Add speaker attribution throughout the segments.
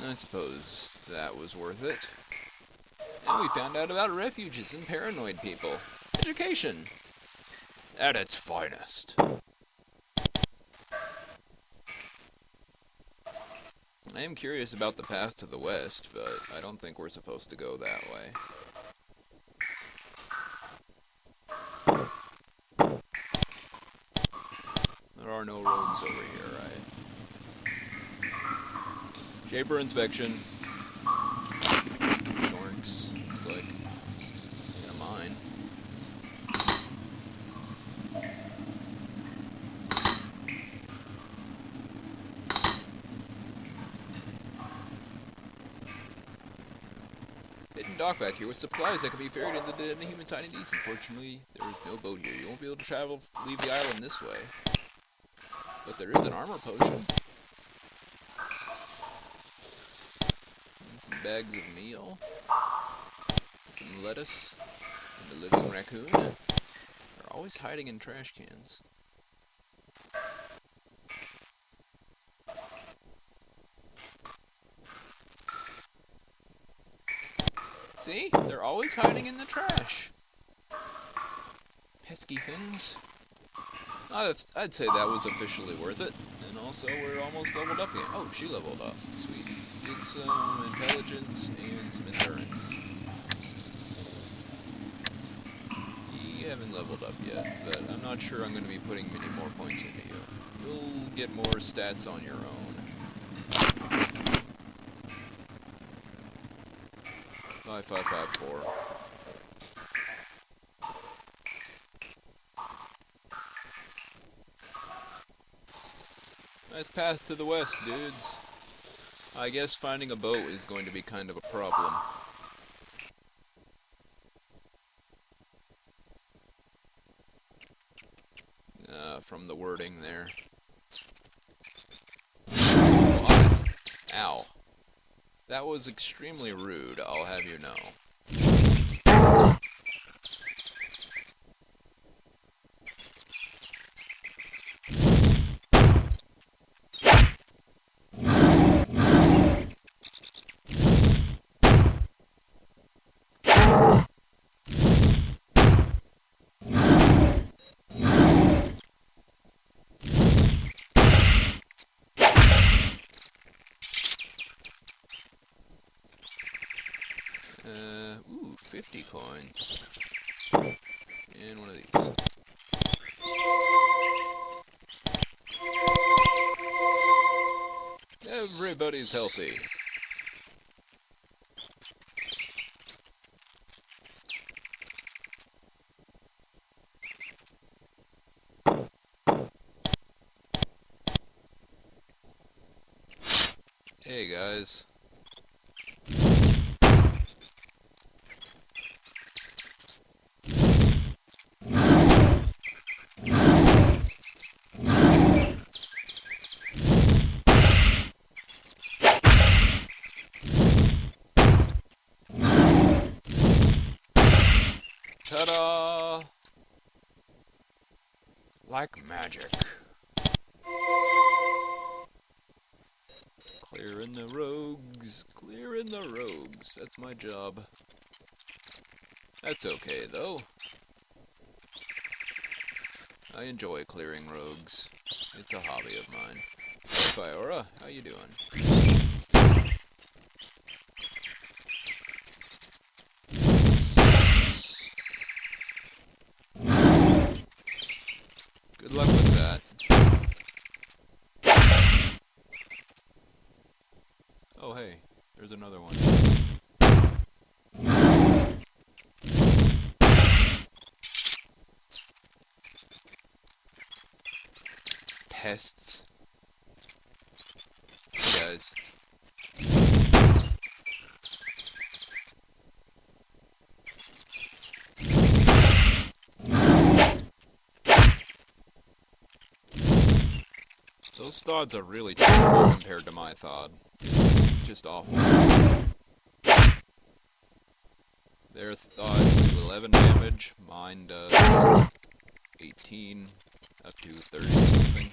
Speaker 1: I suppose that was worth it. And we found out about refuges and paranoid people. Education! At its finest. I am curious about the path to the west, but I don't think we're supposed to go that way. There are no roads over here, right? Shaper inspection. Norks. Looks like a mine. Hidden dock back here with supplies that can be ferried into the human tiny needs. Unfortunately, there is no boat here. You won't be able to leave the island this way. But there is an armor potion. And some bags of meal. Some lettuce. And a living raccoon. They're always hiding in trash cans. See? They're always hiding in the trash. Pesky things. I'd say that was officially worth it. And also, we're almost leveled up again. Oh, she leveled up. Sweet. Get some intelligence and some endurance. You haven't leveled up yet, but I'm not sure I'm going to be putting many more points into you. You'll get more stats on your own. 5554. Nice path to the west, dudes. I guess finding a boat is going to be kind of a problem. From the wording there. What? Ow. That was extremely rude, I'll have you know. Ooh, 50 coins. And one of these. Everybody's healthy. Hey guys. Ta-da! Like magic. Clearing the rogues. Clearing the rogues. That's my job. That's okay, though. I enjoy clearing rogues. It's a hobby of mine. Hey, Fiora, how you doing? Good luck with that. Oh hey, there's another one. Pests. Hey guys. Those thods are really terrible compared to my thod. It's just awful. Their thods do 11 damage, mine does 18, up to 30 something.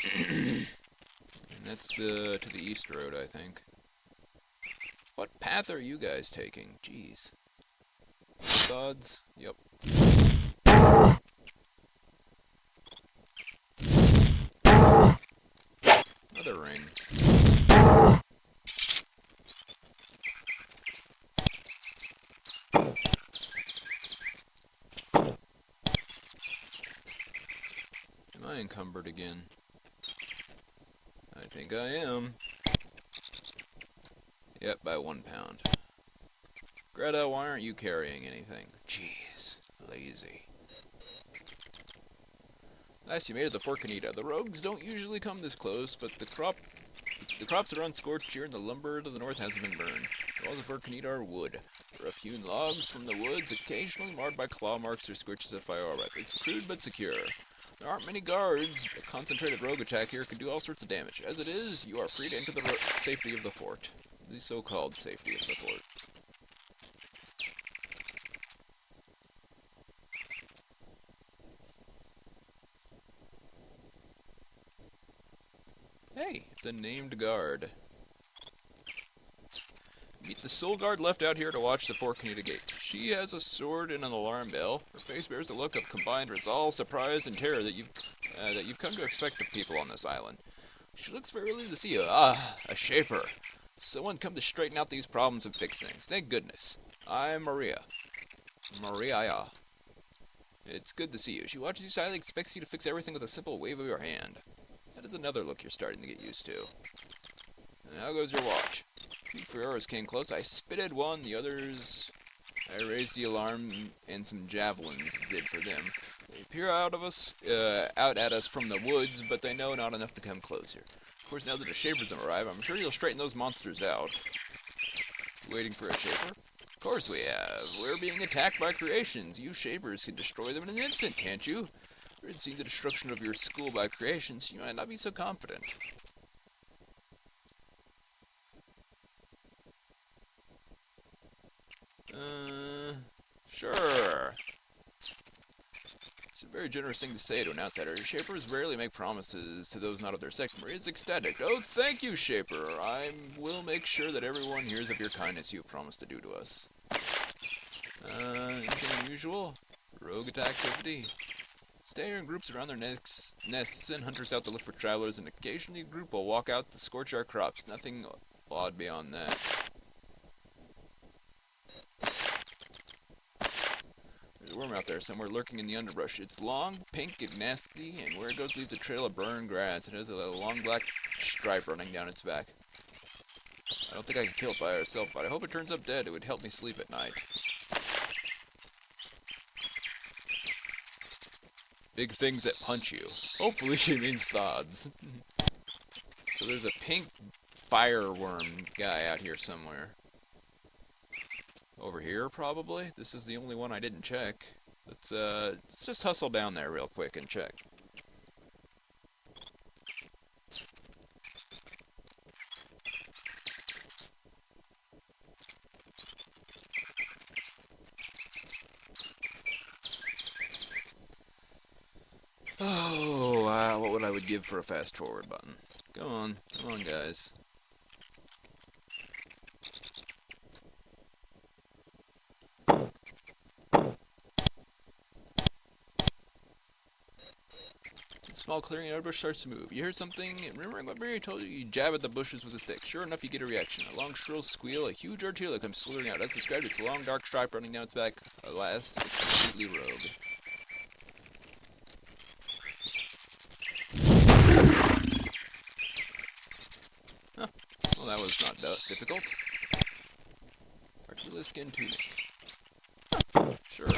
Speaker 1: And that's to the east road, I think. What path are you guys taking? Jeez. Sods? Yep. Another ring. Am I encumbered again? I think I am. Yep, by 1 pound. Greta, why aren't you carrying anything? Jeez, lazy. Last you made it the Forcanita. The rogues don't usually come this close, but the crops are unscorched here and the lumber to the north hasn't been burned. The walls of Forcanita are wood. Rough hewn logs from the woods, occasionally marred by claw marks or scorches of fire breath. It's crude but secure. There aren't many guards. A concentrated rogue attack here can do all sorts of damage. As it is, you are free to enter the safety of the fort. The so-called safety of the fort. Hey, it's a named guard. Meet the sole guard left out here to watch the Forcanita gate. She has a sword and an alarm bell. Her face bears a look of combined resolve, surprise, and terror that you've come to expect of people on this island. She looks very relieved to see you. Ah, a shaper. Someone come to straighten out these problems and fix things. Thank goodness. I'm Maria. Maria. It's good to see you. She watches you silently, expects you to fix everything with a simple wave of your hand. That is another look you're starting to get used to. And how goes your watch? Two Ferreras came close. I spitted one, the others... I raised the alarm, and some javelins did for them. They peer out at us from the woods, but they know not enough to come closer. Of course, now that the Shapers have arrived, I'm sure you'll straighten those monsters out. Waiting for a Shaper? Of course we have. We're being attacked by creations. You Shapers can destroy them in an instant, can't you? If you had seen the destruction of your school by creations, you might not be so confident. Sure. It's a very generous thing to say to an outsider. Shapers rarely make promises to those not of their sect. Maria's ecstatic. Oh, thank you, Shaper. I will make sure that everyone hears of your kindness you have promised to do to us. Anything unusual? Rogue attack activity? Stay here in groups around their nests and hunters out to look for travelers, and occasionally a group will walk out to scorch our crops. Nothing odd beyond that. There's a worm out there somewhere lurking in the underbrush. It's long, pink, and nasty, and where it goes leaves a trail of burned grass. It has a long black stripe running down its back. I don't think I can kill it by herself, but I hope it turns up dead. It would help me sleep at night. Big things that punch you. Hopefully she means thods. So there's a pink fireworm guy out here somewhere. Over here, probably? This is the only one I didn't check. Let's just hustle down there real quick and check. Oh, wow, what would I give for a fast forward button? Come on, guys. Small clearing in the bush starts to move. You hear something, remembering what Mary told you, you jab at the bushes with a stick. Sure enough, you get a reaction. A long, shrill squeal, a huge artillery comes slithering out. As described, it's a long, dark stripe running down its back. Alas, it's completely rogue. Huh. Well, that was not difficult. Artillery skin tunic. Huh. Sure.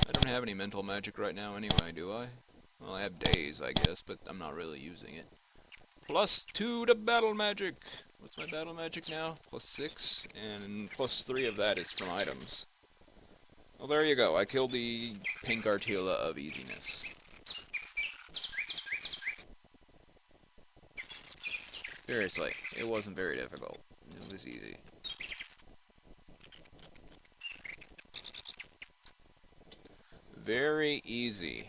Speaker 1: I don't have any mental magic right now anyway, do I? Well, I have days, I guess, but I'm not really using it. +2 to battle magic! What's my battle magic now? +6, and +3 of that is from items. Well, there you go. I killed the pink Artilla of easiness. Seriously, it wasn't very difficult. It was easy. Very easy.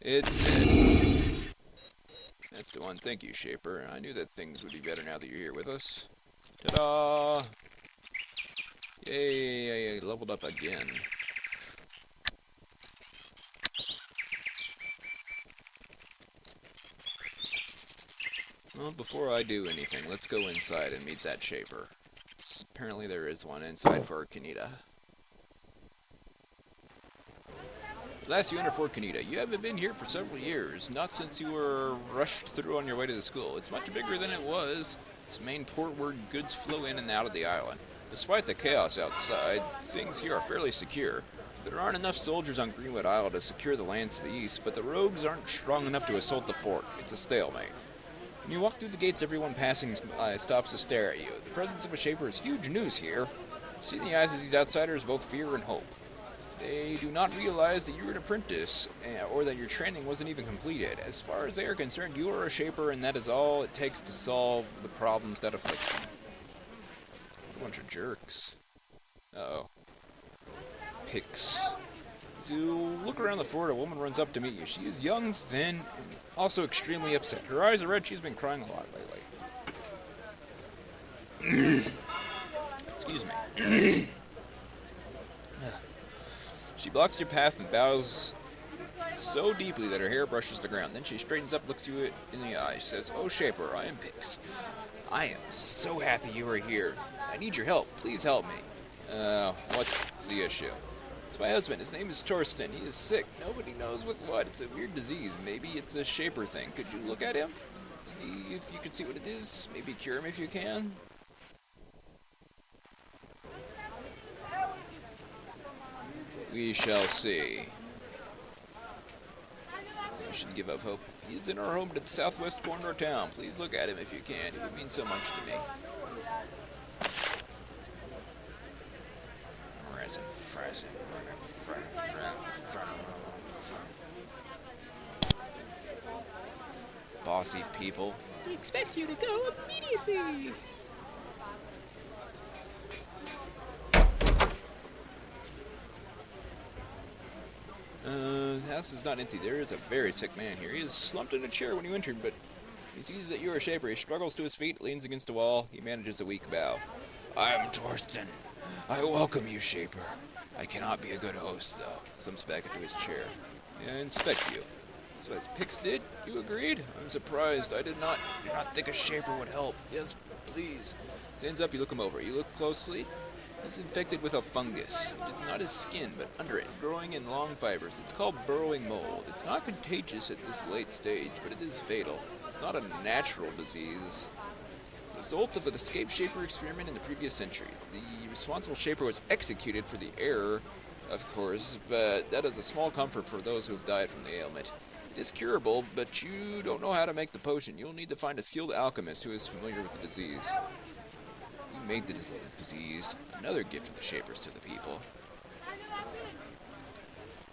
Speaker 1: It's dead. That's the one. Thank you, Shaper. I knew that things would be better now that you're here with us. Ta-da! Yay, leveled up again. Well, before I do anything, let's go inside and meet that Shaper. Apparently there is one inside for Kanita. Last you enter Fort Kanita, you haven't been here for several years, not since you were rushed through on your way to the school. It's much bigger than it was. Its main port where goods flow in and out of the island. Despite the chaos outside, things here are fairly secure. There aren't enough soldiers on Greenwood Isle to secure the lands to the east, but the rogues aren't strong enough to assault the fort. It's a stalemate. When you walk through the gates, everyone passing stops to stare at you. The presence of a Shaper is huge news here. See in the eyes of these outsiders both fear and hope. They do not realize that you're an apprentice, or that your training wasn't even completed. As far as they are concerned, you are a Shaper, and that is all it takes to solve the problems that afflict them. What a bunch of jerks. Uh-oh. Picks. As you look around the fort, a woman runs up to meet you. She is young, thin, and also extremely upset. Her eyes are red. She's been crying a lot lately. Excuse me. She blocks your path and bows so deeply that her hair brushes the ground. Then she straightens up, looks you in the eye. She says, "Oh, Shaper, I am Pix. I am so happy you are here. I need your help. Please help me." What's the issue? It's my husband. His name is Torsten. He is sick. Nobody knows with what. It's a weird disease. Maybe it's a Shaper thing. Could you look at him? See if you can see what it is. Maybe cure him if you can. We shall see. We should give up hope. He is in our home to the southwest corner of town. Please look at him if you can. It would mean so much to me. Bossy people. He expects you to go immediately. The house is not empty. There is a very sick man here. He is slumped in a chair when you entered, but he sees that you are a Shaper. He struggles to his feet, leans against a wall. He manages a weak bow. I am Torsten. I welcome you, Shaper. I cannot be a good host, though. Slumps back into his chair. I inspect you. So as Pix did, you agreed? I'm surprised. I did not think a Shaper would help. Yes, please. Stands up, you look him over. You look closely. He's infected with a fungus. It is not his skin, but under it, growing in long fibers. It's called burrowing mold. It's not contagious at this late stage, but it is fatal. It's not a natural disease. The result of an escaped Shaper experiment in the previous century. The responsible Shaper was executed for the error, of course, but that is a small comfort for those who have died from the ailment. It is curable, but you don't know how to make the potion. You'll need to find a skilled alchemist who is familiar with the disease. You made the disease. Another gift of the Shapers to the people.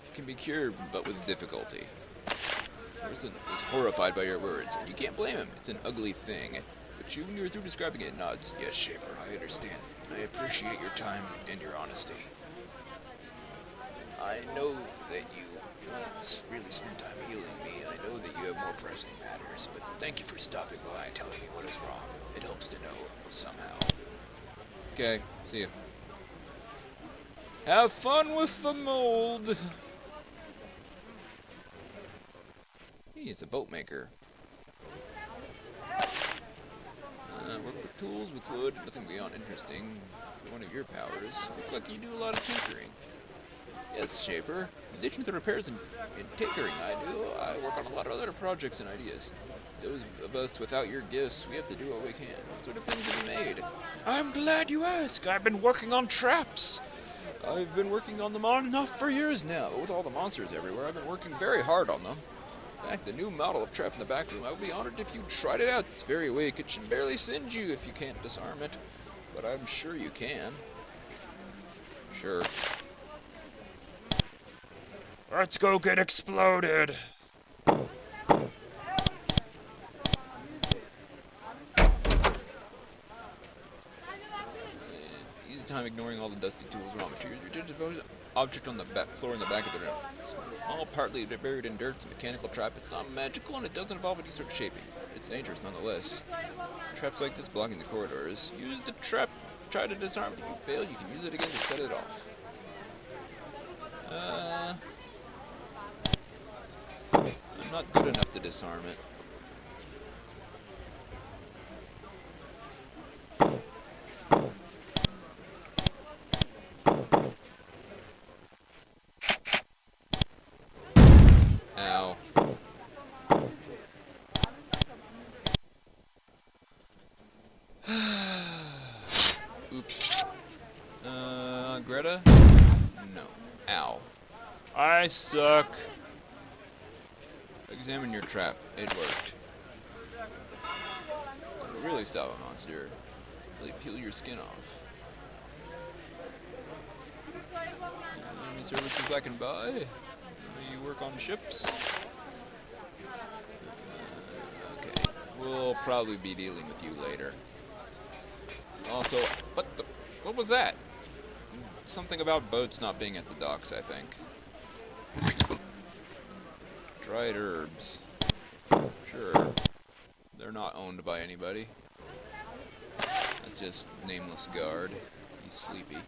Speaker 1: It can be cured, but with difficulty. Torsten is horrified by your words, and you can't blame him. It's an ugly thing. But you, when you were through describing it, nods. Yes, Shaper, I understand. I appreciate your time and your honesty. I know that you won't really spend time healing me. I know that you have more pressing matters, but thank you for stopping by and telling me what is wrong. It helps to know somehow. Okay, see ya. Have fun with the mold! He needs a boat maker. Work with tools, with wood, nothing beyond interesting. One of your powers. Look like you do a lot of tinkering. Yes, Shaper. In addition to the repairs and tinkering I work on a lot of other projects and ideas. Those of us without your gifts, we have to do what we can. What sort of things have you made? I'm glad you ask. I've been working on traps. I've been working on them on and off for years now. With all the monsters everywhere, I've been working very hard on them. In fact, the new model of trap in the back room, I would be honored if you tried it out. It's very weak. It should barely singe you if you can't disarm it. But I'm sure you can. Sure. Let's go get exploded. Easy time ignoring all the dusty tools and raw materials. You tend to focus on the object on the floor in the back of the room. It's all partly buried in dirt. It's a mechanical trap. It's not magical, and it doesn't involve any sort of shaping. It's dangerous nonetheless. Traps like this blocking the corridors. Use the trap. Try to disarm it. If you fail, you can use it again to set it off. I'm not good enough to disarm it. Ow. Oops. Greta? No. Ow. I suck. Examine your trap. It worked. It'll really stop a monster. Really peel your skin off. Any services I can buy? You work on ships? Okay. We'll probably be dealing with you later. Also, what was that? Something about boats not being at the docks, I think. Dried herbs. Sure. They're not owned by anybody. That's just nameless guard. He's sleepy.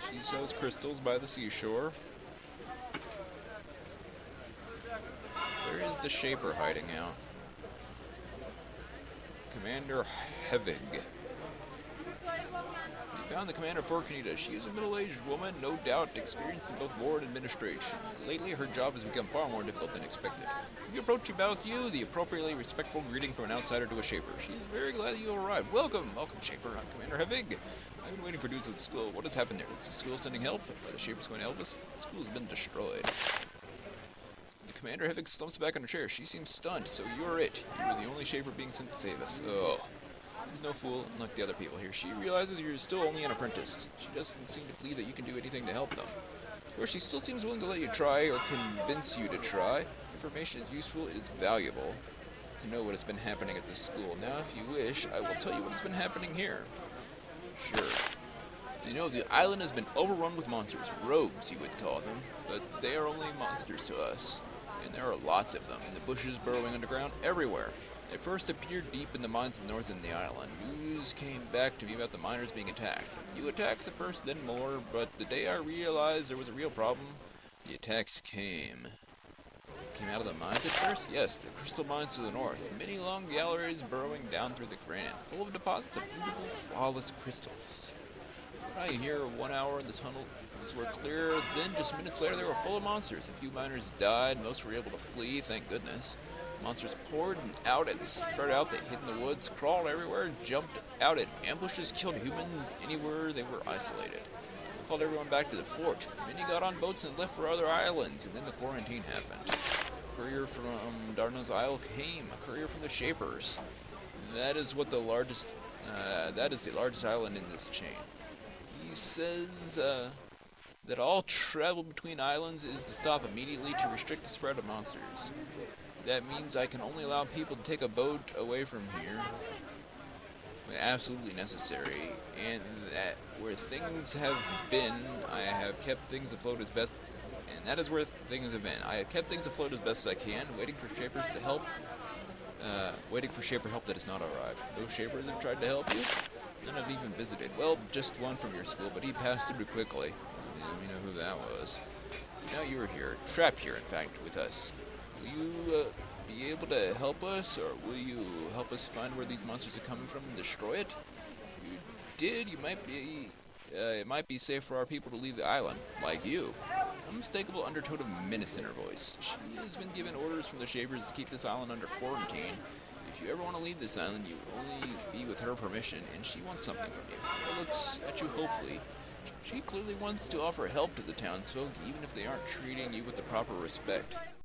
Speaker 1: She sells crystals by the seashore. Where is the Shaper hiding out? Commander Hevig. We found the commander of Fort Canida. She is a middle-aged woman, no doubt experienced in both war and administration. Lately, her job has become far more difficult than expected. When you approach, she bows to you, the appropriately respectful greeting from an outsider to a Shaper. She is very glad that you arrived. Welcome, Shaper. I'm Commander Hevig. I've been waiting for news of the school. What has happened there? Is the school sending help? Are the Shapers going to help us? The school has been destroyed. The Commander Hevig slumps back on her chair. She seems stunned. So you're it. You were the only Shaper being sent to save us. Oh. She's no fool, unlike the other people here. She realizes you're still only an apprentice. She doesn't seem to believe that you can do anything to help them. Of course, she still seems willing to let you try or convince you to try. Information is useful, it is valuable to know what has been happening at this school. Now, if you wish, I will tell you what has been happening here. Sure. So you know, the island has been overrun with monsters. Rogues, you would call them. But they are only monsters to us. And there are lots of them, in the bushes, burrowing underground, everywhere. They first appeared deep in the mines north in the island. News came back to me about the miners being attacked. A few attacks at first, then more, but the day I realized there was a real problem, the attacks came. Came out of the mines at first? Yes, the crystal mines to the north. Many long galleries burrowing down through the granite, full of deposits of beautiful, flawless crystals. What I hear 1 hour in the tunnels were clear, then just minutes later they were full of monsters. A few miners died, most were able to flee, thank goodness. Monsters poured out and spread out. They hid in the woods, crawled everywhere, jumped out in ambushes, killed humans anywhere they were isolated. They called everyone back to the fort. Many got on boats and left for other islands, and then the quarantine happened. A courier from Darna's Isle came, a courier from the Shapers. That is the largest island in this chain. He says that all travel between islands is to stop immediately to restrict the spread of monsters. That means I can only allow people to take a boat away from here when absolutely necessary, and that where things have been, I have kept things afloat as best, and that is where things have been. I have kept things afloat as best as I can, waiting for Shapers to help, waiting for Shaper help that has not arrived. No Shapers have tried to help you? None have even visited. Well, just one from your school, but he passed through quickly. We know who that was. Now you are here, trapped here, in fact, with us. Will you be able to help us, or will you help us find where these monsters are coming from and destroy it? If you did, it might be safe for our people to leave the island, like you. Unmistakable undertone of menace in her voice. She has been given orders from the Shapers to keep this island under quarantine. If you ever want to leave this island, you will only be with her permission, and she wants something from you. She looks at you hopefully. She clearly wants to offer help to the townsfolk, even if they aren't treating you with the proper respect.